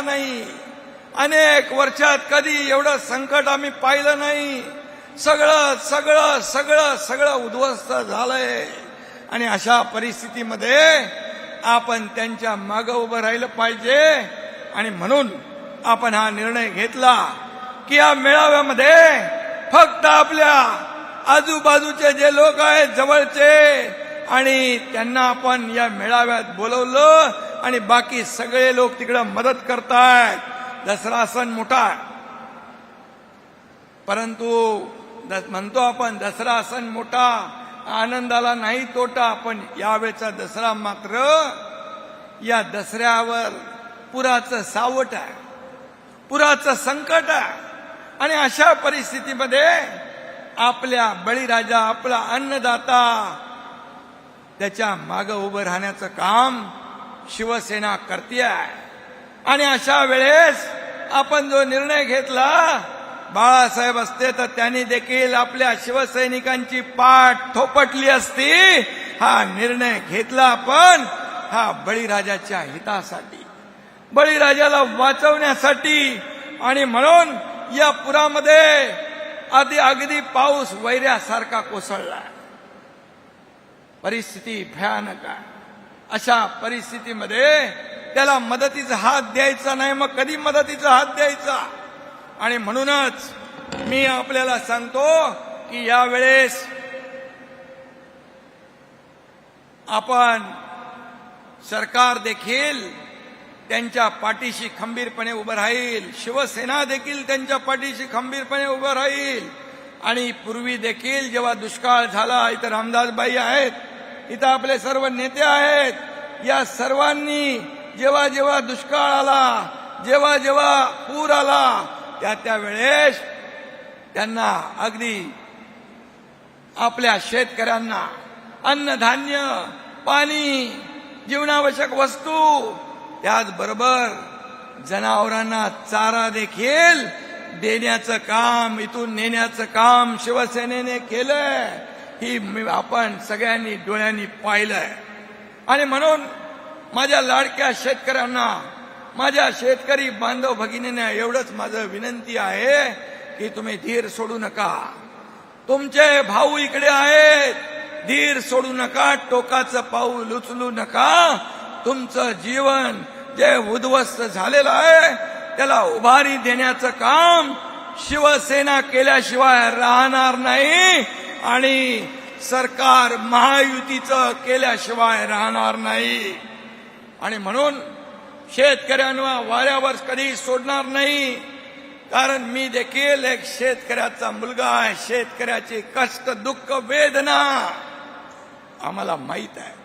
नाही. अनेक वर्षात कधी एवढं संकट आम्ही पाहिलं नाही. सगळं सगळं सगळं सगळं उद्ध्वस्त झालंय. आणि अशा परिस्थितीमध्ये आपण त्यांच्या मागे उभं राहिलं पाहिजे. आणि म्हणून आपण हा निर्णय घेतला की या मेळाव्यामध्ये फक्त आपल्या आजूबाजूचे जे लोक आहेत जवळचे आणि त्यांना आपण या मेळाव्यात बोलवलं आणि बाकी सगळे लोक तिकडे मदत करतायत. दसरा सण मोठा आहे, परंतु म्हणतो आपण दसरा सण मोठा, आनंदाला नाही तोटा. पण यावेळचा दसरा मात्र या दसऱ्यावर पुराचं सावट आहे, पुराचं संकट आहे. आणि अशा परिस्थितीमध्ये आपल्या बळीराजा, आपला अन्नदाता, त्याच्या मागे उभं राहण्याचं काम शिवसेना करते आहे. आणि अशा वेळेस आपण जो निर्णय घेतला, बाळासाहेब असते तर त्यांनी देखील आपल्या शिवसैनिकांची पाठ थोपटली असती. हा निर्णय घेतला आपण हा बळीराजाच्या हितासाठी, बळीराजाला वाचवण्यासाठी. आणि म्हणून या पुरामध्ये अगदी पाऊस वैऱ्यासारखा कोसळला. परिस्थिती भयानक आहे. अशा परिस्थितीमध्ये त्याला मदतीचा हात द्यायचा नाही, मग कधी मदतीचा हात द्यायचा. आणि म्हणूनच मी आपल्याला सांगतो की यावेळेस आपण सरकार देखील त्यांच्या पाठीशी खंबीरपणे उभं राहील, शिवसेना देखील त्यांच्या पाठीशी खंबीरपणे उभं राहील. आणि पूर्वी देखील जेव्हा दुष्काळ झाला, इथं रामदासबाई आहेत, इथं आपले सर्व नेते आहेत, या सर्वांनी जेव्हा जेव्हा दुष्काळ आला, जेव्हा जेव्हा पूर आला, त्या वेळेस त्यांना अगदी आपल्या शेतकऱ्यांना अन्नधान्य, पाणी, जीवनावश्यक वस्तू, त्याचबरोबर जनावरांना चारा देखील देण्याचं काम, इथून नेण्याचं काम शिवसेनेने केलंय. ही आपण सगळ्यांनी डोळ्यांनी पाहिलंय. आणि म्हणून माझ्या लाडक्या शेतकऱ्यांना, माझ्या शेतकरी बांधव भगिनींना एवढंच माझं विनंती आहे की तुम्ही धीर सोडू नका. तुमचे भाऊ इकडे आहेत, धीर सोडू नका, टोकाचं पाऊल उचलू नका. तुमचं जीवन जे उद्ध्वस्त झालेलं आहे त्याला उभारी देण्याचं काम शिवसेना केल्याशिवाय राहणार नाही. आणि सरकार महायुतीचं केल्याशिवाय राहणार नाही. आणि म्हणून शेतकऱ्यांना वाऱ्यावर कधी सोडणार नाही. कारण मी देखील एक शेतकऱ्याचा मुलगा आहे. शेतकऱ्याची कष्ट, दुःख, वेदना आम्हाला माहित आहे.